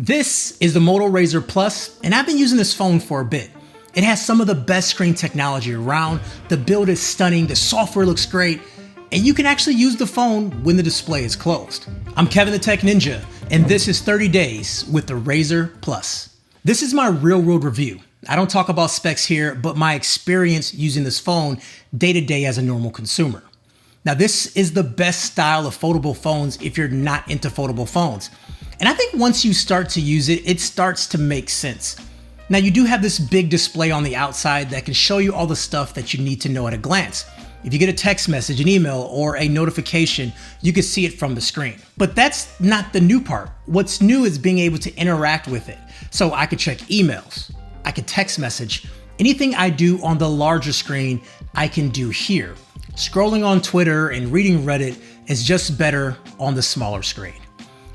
This is the Moto Razr Plus, and I've been using this phone for a bit. It has some of the best screen technology around, the build is stunning, the software looks great, and you can actually use the phone when the display is closed. I'm Kevin the Tech Ninja, and this is 30 days with the Razr Plus. This is my real world review. I don't talk about specs here, but my experience using this phone day to day as a normal consumer. Now, this is the best style of foldable phones if you're not into foldable phones. And I think once you start to use it, it starts to make sense. Now, you do have this big display on the outside that can show you all the stuff that you need to know at a glance. If you get a text message, an email, or a notification, you can see it from the screen. But that's not the new part. What's new is being able to interact with it. So I could check emails, I could text message. Anything I do on the larger screen, I can do here. Scrolling on Twitter and reading Reddit is just better on the smaller screen.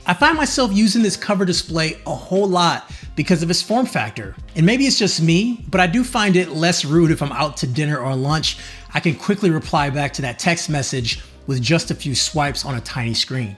I find myself using this cover display a whole lot because of its form factor. And maybe it's just me, but I do find it less rude if I'm out to dinner or lunch. I can quickly reply back to that text message with just a few swipes on a tiny screen.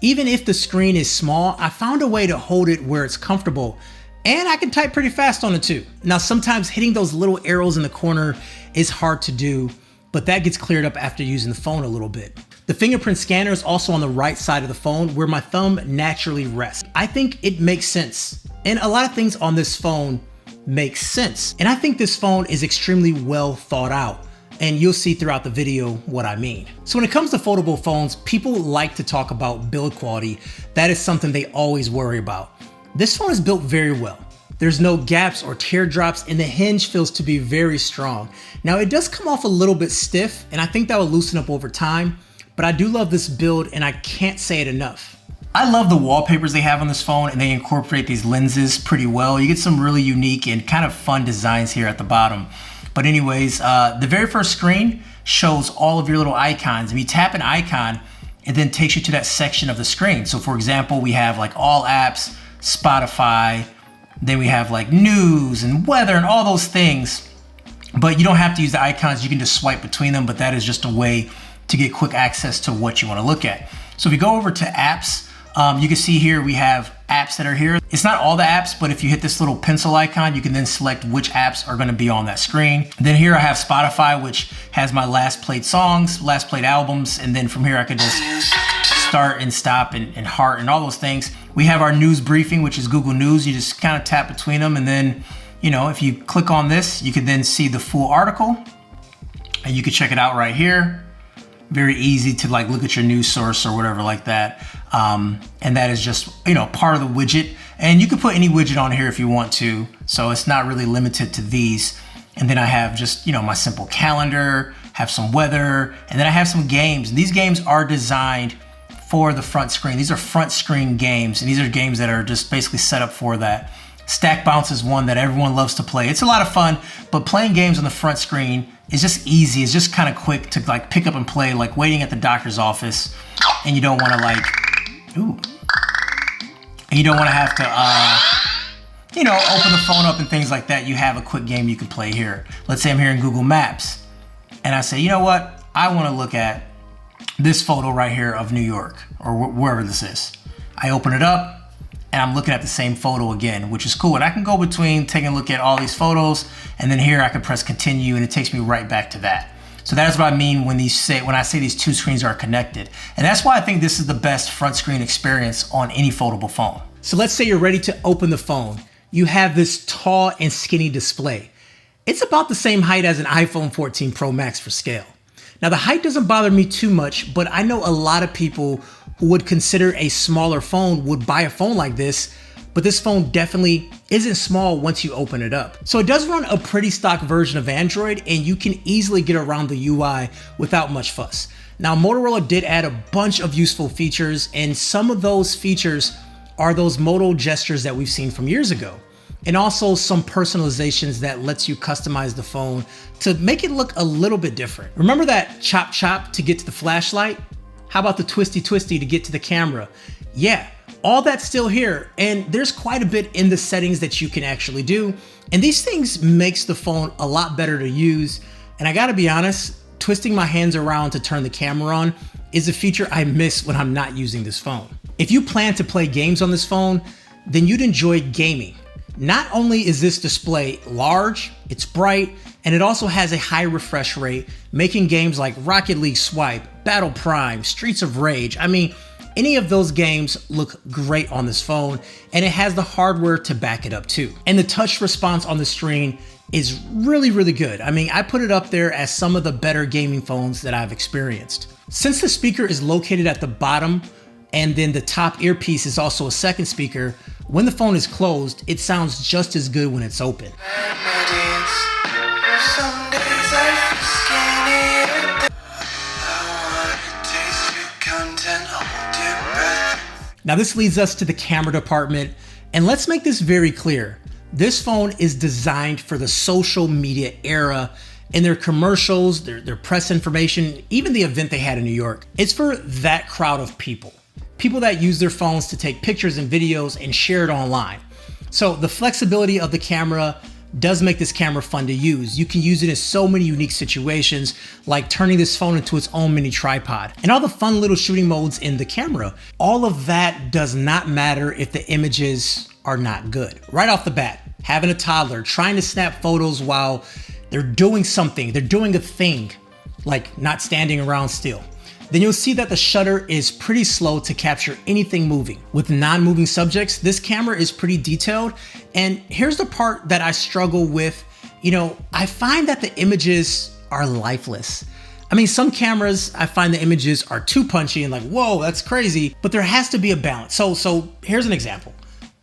Even if the screen is small, I found a way to hold it where it's comfortable, and I can type pretty fast on it too. Now, sometimes hitting those little arrows in the corner is hard to do, but that gets cleared up after using the phone a little bit. The fingerprint scanner is also on the right side of the phone where my thumb naturally rests. I think it makes sense. And a lot of things on this phone make sense. And I think this phone is extremely well thought out. And you'll see throughout the video what I mean. So when it comes to foldable phones, people like to talk about build quality. That is something they always worry about. This phone is built very well. There's no gaps or teardrops, and the hinge feels to be very strong. Now, it does come off a little bit stiff, and I think that will loosen up over time. But I do love this build, and I can't say it enough. I love the wallpapers they have on this phone, and they incorporate these lenses pretty well. You get some really unique and kind of fun designs here at the bottom. But anyways, the very first screen shows all of your little icons. If you tap an icon, it then takes you to that section of the screen. So for example, we have like all apps, Spotify, then we have like news and weather and all those things. But you don't have to use the icons, you can just swipe between them, but that is just a way to get quick access to what you want to look at. So if you go over to apps, you can see here we have apps that are here. It's not all the apps, but if you hit this little pencil icon, you can then select which apps are going to be on that screen. Then here I have Spotify, which has my last played songs, last played albums, and then from here I could just start and stop and heart and all those things. We have our news briefing, which is Google News. You just kind of tap between them, and then, you know, if you click on this, you can then see the full article, and you can check it out right here. Very easy to like look at your news source or whatever like that. And that is just, you know, part of the widget. And you can put any widget on here if you want to. So it's not really limited to these. And then I have just, you know, my simple calendar, have some weather, and then I have some games. And these games are designed for the front screen. These are front screen games. And these are games that are just basically set up for that. Stack Bounce is one that everyone loves to play. It's a lot of fun, but playing games on the front screen is just easy. It's just kind of quick to like pick up and play, like waiting at the doctor's office, and you don't want to like, and you don't want to have to, you know, open the phone up and things like that. You have a quick game you can play here. Let's say I'm here in Google Maps, and I say, you know what? I want to look at this photo right here of New York, or wherever this is. I open it up, and I'm looking at the same photo again, which is cool. And I can go between taking a look at all these photos, and then here I can press continue, and it takes me right back to that. So that is what I mean when I say these two screens are connected. And that's why I think this is the best front screen experience on any foldable phone. So let's say you're ready to open the phone. You have this tall and skinny display. It's about the same height as an iPhone 14 Pro Max for scale. Now, the height doesn't bother me too much, but I know a lot of people who would consider a smaller phone would buy a phone like this, but this phone definitely isn't small once you open it up. So it does run a pretty stock version of Android, and you can easily get around the UI without much fuss. Now, Motorola did add a bunch of useful features, and some of those features are those Moto gestures that we've seen from years ago. And also some personalizations that lets you customize the phone to make it look a little bit different. Remember that chop chop to get to the flashlight? How about the twisty twisty to get to the camera? Yeah, all that's still here, and there's quite a bit in the settings that you can actually do. And these things makes the phone a lot better to use. And I gotta be honest, twisting my hands around to turn the camera on is a feature I miss when I'm not using this phone. If you plan to play games on this phone, then you'd enjoy gaming. Not only is this display large, it's bright, and it also has a high refresh rate, making games like Rocket League Swipe, Battle Prime, Streets of Rage, I mean, any of those games look great on this phone, and it has the hardware to back it up too. And the touch response on the screen is really, really good. I mean, I put it up there as some of the better gaming phones that I've experienced. Since the speaker is located at the bottom, and then the top earpiece is also a second speaker, when the phone is closed, it sounds just as good when it's open. Now this leads us to the camera department, and let's make this very clear. This phone is designed for the social media era, and their commercials, their press information, even the event they had in New York. It's for that crowd of people. People that use their phones to take pictures and videos and share it online. So the flexibility of the camera does make this camera fun to use. You can use it in so many unique situations, like turning this phone into its own mini tripod, and all the fun little shooting modes in the camera. All of that does not matter if the images are not good. Right off the bat, having a toddler trying to snap photos while they're doing something, they're doing a thing, like not standing around still, then you'll see that the shutter is pretty slow to capture anything moving. With non-moving subjects, this camera is pretty detailed. And here's the part that I struggle with. I find that the images are lifeless. I mean, some cameras, I find the images are too punchy and like, whoa, that's crazy, but there has to be a balance. So here's an example.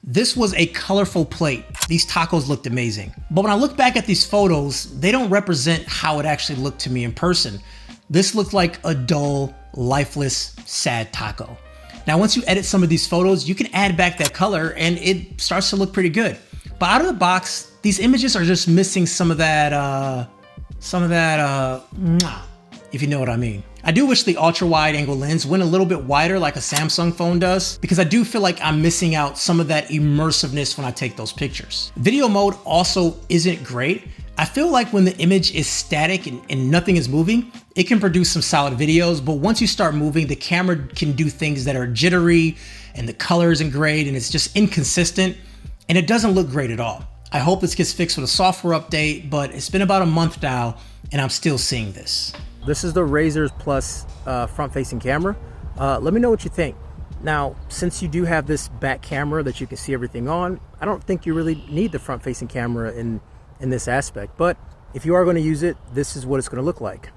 This was a colorful plate. These tacos looked amazing. But when I look back at these photos, they don't represent how it actually looked to me in person. This looked like a dull, lifeless, sad taco. Now, once you edit some of these photos, you can add back that color and it starts to look pretty good. But out of the box, these images are just missing some of that, if you know what I mean. I do wish the ultra wide angle lens went a little bit wider like a Samsung phone does, because I do feel like I'm missing out some of that immersiveness when I take those pictures. Video mode also isn't great. I feel like when the image is static and nothing is moving, it can produce some solid videos, but once you start moving, the camera can do things that are jittery and the color isn't great and it's just inconsistent and it doesn't look great at all. I hope this gets fixed with a software update, but it's been about a month now and I'm still seeing this. This is the Razr Plus front-facing camera. Let me know what you think. Now, since you do have this back camera that you can see everything on, I don't think you really need the front-facing camera in this aspect, but if you are going to use it, this is what it's going to look like.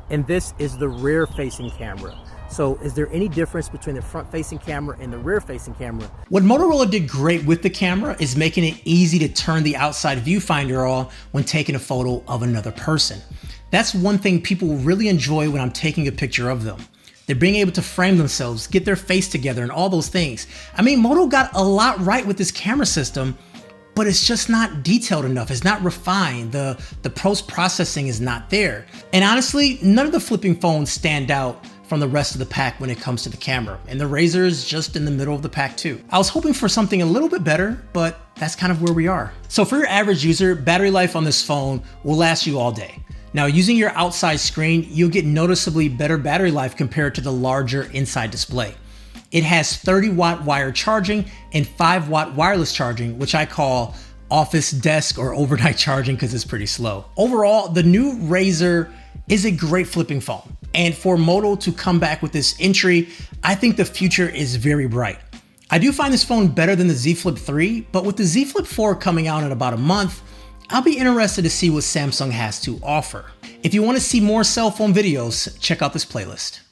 And this is the rear-facing camera. So is there any difference between the front-facing camera and the rear-facing camera? What Motorola did great with the camera is making it easy to turn the outside viewfinder on when taking a photo of another person. That's one thing people really enjoy when I'm taking a picture of them. They're being able to frame themselves, get their face together, and all those things. I mean, Moto got a lot right with this camera system, but it's just not detailed enough. It's not refined. The post-processing is not there. And honestly, none of the flipping phones stand out from the rest of the pack when it comes to the camera. And the Razr is just in the middle of the pack too. I was hoping for something a little bit better, but that's kind of where we are. So for your average user, battery life on this phone will last you all day. Now, using your outside screen, you'll get noticeably better battery life compared to the larger inside display. It has 30-watt wired charging and 5-watt wireless charging, which I call office desk or overnight charging because it's pretty slow. Overall, the new Razr is a great flipping phone. And for Moto to come back with this entry, I think the future is very bright. I do find this phone better than the Z Flip 3, but with the Z Flip 4 coming out in about a month, I'll be interested to see what Samsung has to offer. If you want to see more cell phone videos, check out this playlist.